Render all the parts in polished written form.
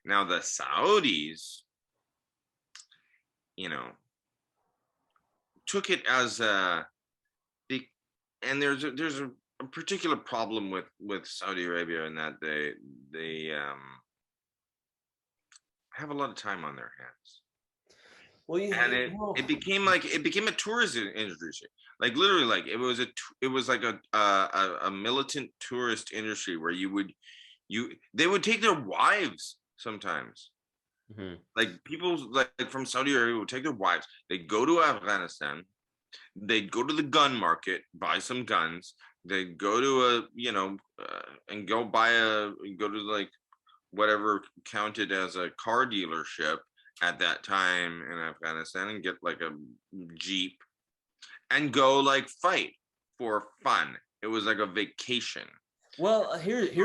Now the Saudis, you know, took it as a big, and there's a particular problem with Saudi Arabia in that they have a lot of time on their hands. Well, And you know, it became a tourism industry, like literally, like it was like a militant tourist industry where they would take their wives sometimes, mhm. like people like from Saudi Arabia would take their wives, they'd go to Afghanistan, they'd go to the gun market, buy some guns, they'd go to and go to like whatever counted as a car dealership at that time in Afghanistan and get like a Jeep and go like fight for fun. It was like a vacation. Well,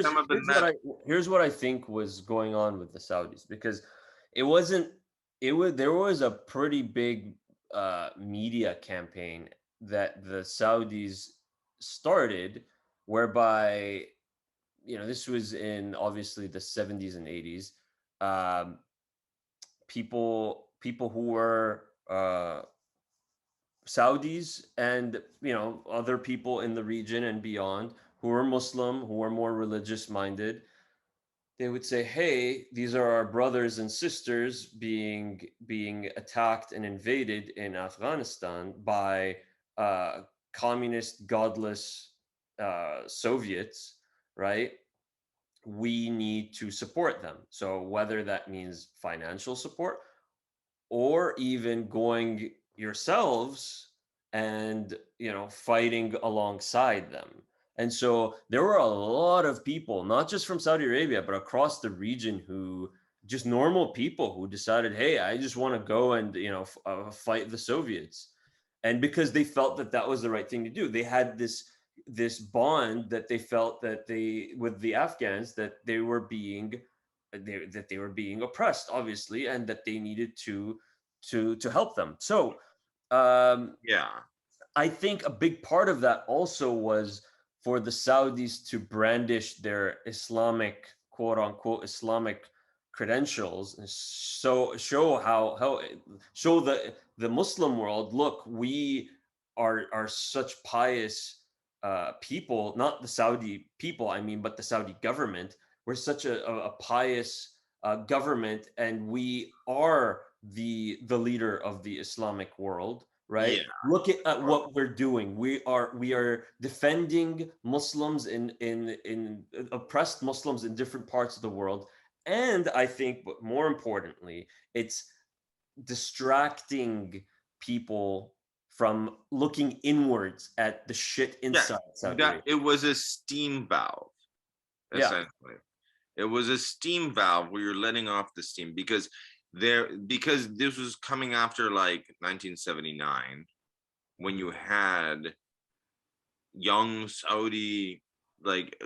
Some of the met here's what I think was going on with the Saudis, because it wasn't it was there was a pretty big media campaign that the Saudis started, whereby, this was in obviously the 70s and 80s. um, people who were Saudis, and other people in the region and beyond, who were Muslim, who were more religious minded, they would say, "Hey, these are our brothers and sisters being attacked and invaded in Afghanistan by communist, godless Soviets, right? We need to support them." So whether that means financial support, or even going yourselves and fighting alongside them. And so there were a lot of people, not just from Saudi Arabia but across the region, who just normal people who decided, "Hey, I just want to go and fight the Soviets." And because they felt that that was the right thing to do, they had this bond that they felt that they with the Afghans, that they were being oppressed, obviously, and that they needed to help them. So yeah. I think a big part of that also was for the Saudis to brandish their Islamic, quote unquote, Islamic credentials, and so show the Muslim world, "Look, we are such pious people, not the Saudi people, I mean, but the Saudi government. We're such a pious government, and we are the leader of the Islamic world, right? Yeah. Look at what we're doing. We are defending Muslims in oppressed Muslims in different parts of the world." And I think, but more importantly, it's distracting people from looking inwards at the shit Yeah. inside Saudi That Arabia. it was a steam valve, Yeah. essentially. It was a steam valve where you're letting off the steam because this was coming after like 1979, when you had young Saudi, like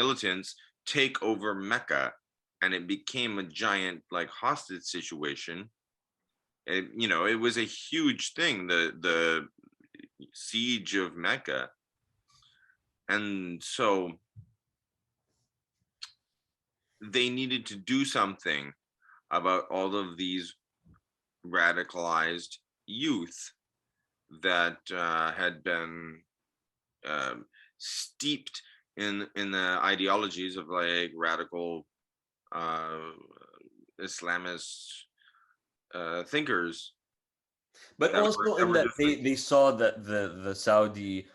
militants take over Mecca, and it became a giant like hostage situation. It was a huge thing, the siege of Mecca. And so they needed to do something about all of these radicalized youth that had been um, steeped in the ideologies of like radical uh, Islamist thinkers But that also that in were that just like, they saw that the Saudi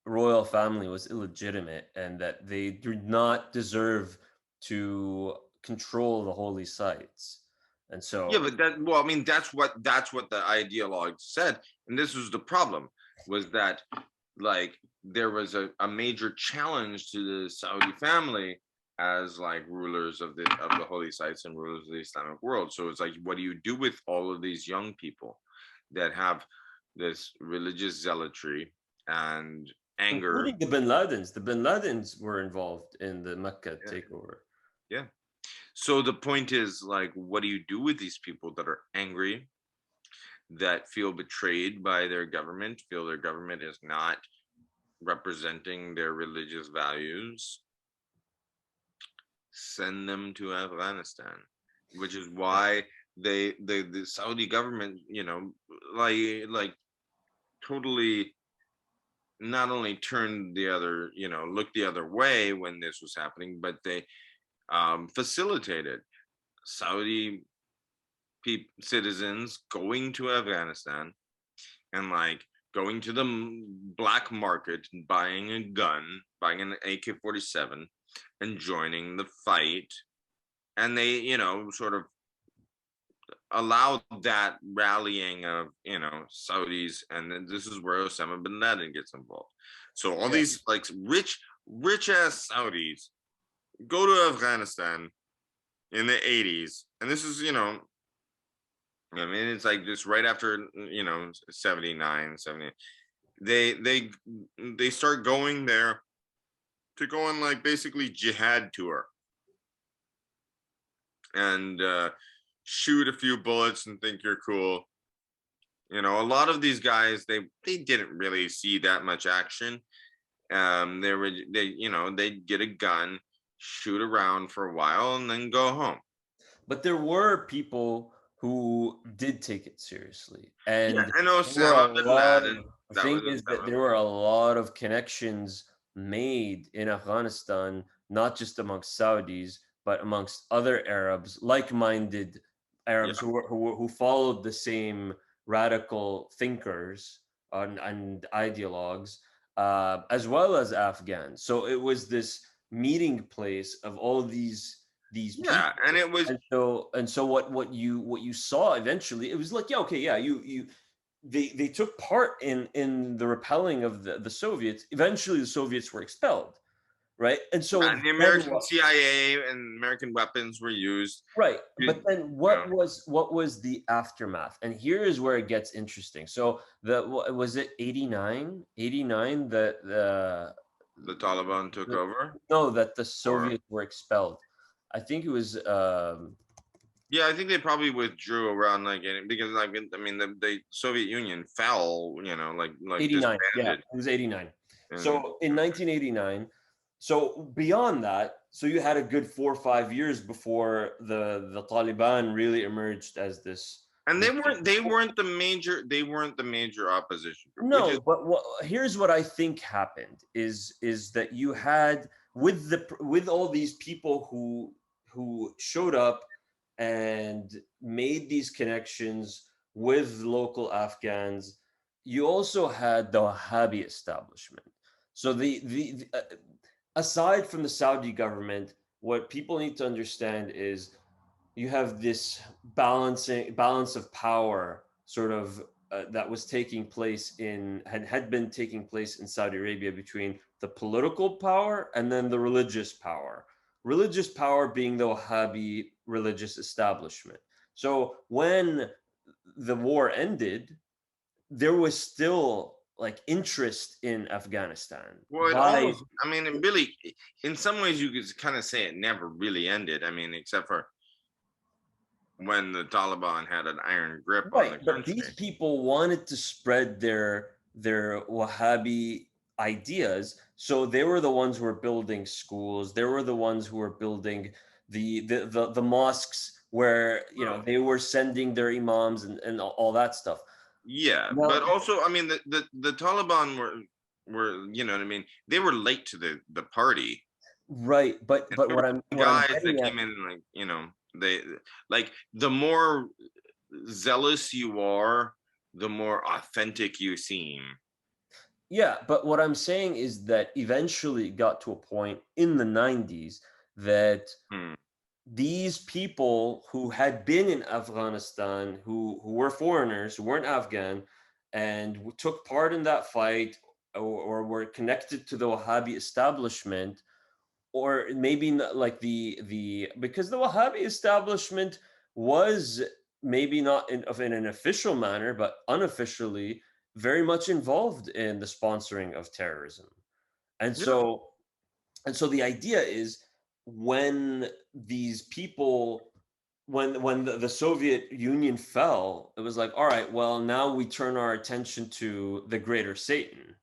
royal family was illegitimate, and that they did not deserve to control the holy sites. And yeah, so, but I mean, that's what the ideologue said, and this was the problem, was that like there was a major challenge to the Saudi family as like rulers of the holy sites and rulers of the Islamic world. So it's like, what do you do with all of these young people that have this religious zealotry and anger? including the Bin Ladens were involved in the Mecca Yeah, takeover. yeah. So the point is, like, what do you do with these people that are angry, that feel betrayed by their government, feel their government is not representing their religious values? send them to Afghanistan, which is why the Saudi government, like totally not only turned the other, looked the other way when this was happening, but they facilitated Saudi citizens going to Afghanistan and like going to the black market and buying a gun, buying an AK-47 and joining the fight. And they, sort of allowed that rallying of, Saudis. And then this is where Osama bin Laden gets involved. So all these like rich ass Saudis go to Afghanistan in the 80s. And this is, I mean, it's like just right after, 79, 70. They start going there to go on like basically jihad tour and shoot a few bullets and think you're cool. A lot of these guys, they didn't really see that much action. They'd get a gun, shoot around for a while, and then go home. But there were people who did take it seriously, and I know Osama bin Laden. The thing is that there were a lot of connections made in Afghanistan, not just amongst Saudis, but amongst other Arabs, like-minded Arabs who followed the same radical thinkers and ideologues, as well as Afghans. So it was this meeting place of all these people. And it was and so what you saw eventually, it was like, they took part in the repelling of the Soviets. Eventually the Soviets were expelled, right? And so the American CIA and American weapons were used, right? But then what was the aftermath? And here is where it gets interesting. So was it 89 that the Taliban took over? No, that the Soviets were expelled. I think it was I think they probably withdrew around because I mean the Soviet Union fell, like 89. Yeah, it was 89. So in 1989, so beyond that, so you had a good 4 or 5 years before the Taliban really emerged as this. And they weren't the major opposition group. No, but here's what I think happened is that you had with all these people who showed up and made these connections with local Afghans. You also had the Wahhabi establishment. So the aside from the Saudi government, what people need to understand is you have this balance of power sort of that was taking place had been taking place in Saudi Arabia between the political power and then the religious power. Religious power being the Wahhabi religious establishment. So when the war ended, there was still like interest in Afghanistan. Well, really, in some ways, you could kind of say it never really ended. I mean, except for when the Taliban had an iron grip on the country. But these people wanted to spread their Wahhabi ideas, so they were the ones who were building schools. They were the ones who were building the mosques where they were sending their imams and all that stuff. Yeah, but also, I mean, the Taliban were they were late to the party, right? But what I'm guys that came in they like the more zealous you are, the more authentic you seem. Yeah, but what I'm saying is that eventually it got to a point in the 90s that these people who had been in Afghanistan, who were foreigners, who weren't Afghan, and took part in that fight or were connected to the Wahhabi establishment, or maybe not like because the Wahhabi establishment was maybe not in an official manner, but unofficially very much involved in the sponsoring of terrorism. And so the idea is when these people, when the Soviet Union fell, it was like, all right, well, now we turn our attention to the greater Satan.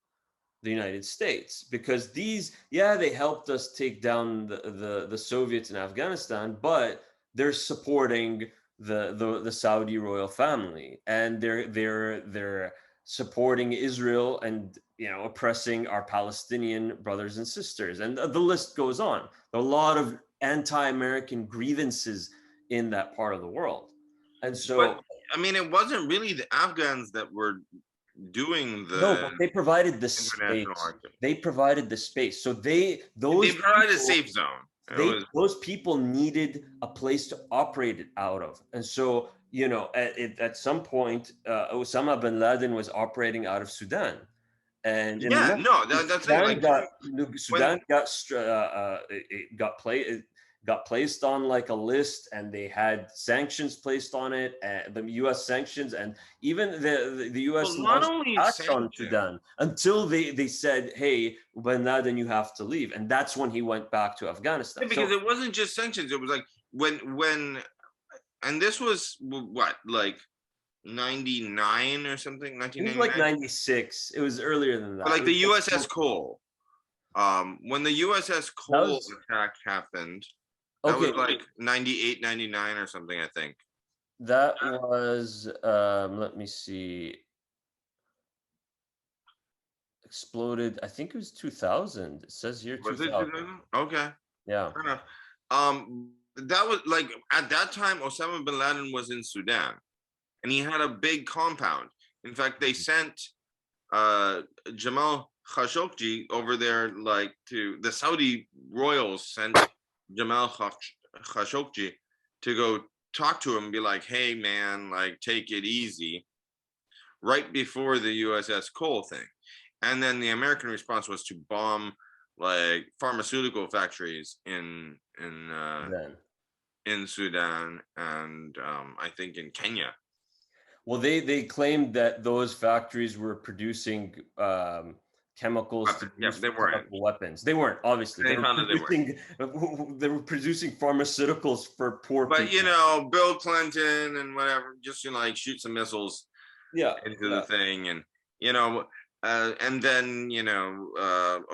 the United States, because these, yeah, they helped us take down the Soviets in Afghanistan, but they're supporting the Saudi royal family, and they're supporting Israel, and oppressing our Palestinian brothers and sisters, and the list goes on. There are a lot of anti-American grievances in that part of the world, and But so. I mean, it wasn't really the Afghans that were doing No, the but they provided the international space. market. They provided the space. So They those provided a people, safe zone. It they was, those people needed a place to operate it out of. And so, at some point, Osama bin Laden was operating out of Sudan. And in the yeah, no, that's it. Sudan Like got when Sudan got it got placed on like a list, and they had sanctions placed on it, and the U.S. sanctions, and even the well, U.S. not launched only attacks on sanctions. Sudan until they said, "Hey, Bin Laden, you have to leave," and that's when he went back to Afghanistan. Yeah, because So it wasn't just sanctions. It was like when and this was what, like 99 or something, it was like 1999. '96. It was earlier than But that. It like was the USS Cole. When the USS that Cole was attack happened, that was okay. like 98, 99 or something, I think. That was let me see. Exploded. I think it was 2000. It says here Was it 2000. 2000? Okay, Yeah. fair enough. That was like at that time, Osama bin Laden was in Sudan, and he had a big compound. In fact, they sent uh, Jamal Khashoggi over there, like to the Saudi royals sent Jamal Khashoggi to go talk to him and be like, "Hey, man, like take it easy." Right before the USS Cole thing, and then the American response was to bomb like pharmaceutical factories Then. in Sudan and I think in Kenya. Well, they claimed that those factories were producing chemicals to be Yeah, used they for weren't. chemical weapons. They weren't, obviously. They found that they weren't. They were producing pharmaceuticals for poor But people. Bill Clinton and whatever, just like shoot some missiles Yeah, into the yeah. thing, and then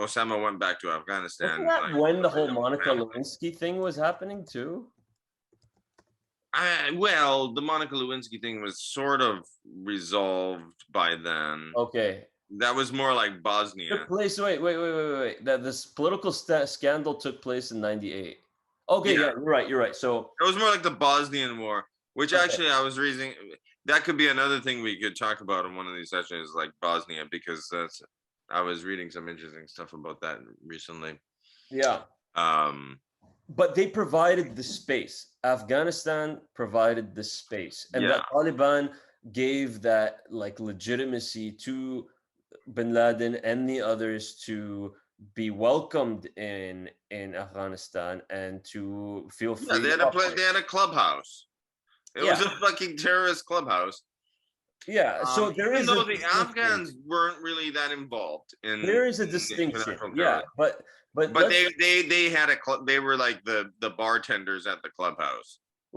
Osama went back to Wasn't Afghanistan that like when the with whole his Monica family. Lewinsky thing was happening too? Well, the Monica Lewinsky thing was sort of resolved by then. Okay. That was more like Bosnia. Took place. Wait. That this political scandal took place in '98. Okay, Yeah, yeah, you're right. You're right. So, it was more like the Bosnian War, which okay. actually I was reading. That could be another thing we could talk about in one of these sessions, like Bosnia, because I was reading some interesting stuff about that recently. Yeah. Um, But they provided the space. Afghanistan provided the space, and yeah, that Taliban gave that like legitimacy to Bin Laden and the others to be welcomed in Afghanistan and to feel yeah, free they to had a play. operate. They had a clubhouse. It was Yeah, a fucking terrorist clubhouse. yeah. So there Even is a though the distinction. Afghans weren't really that involved There is a in the distinction. international Yeah, terrorism, but but let's they had a club. They were like the bartenders at the clubhouse.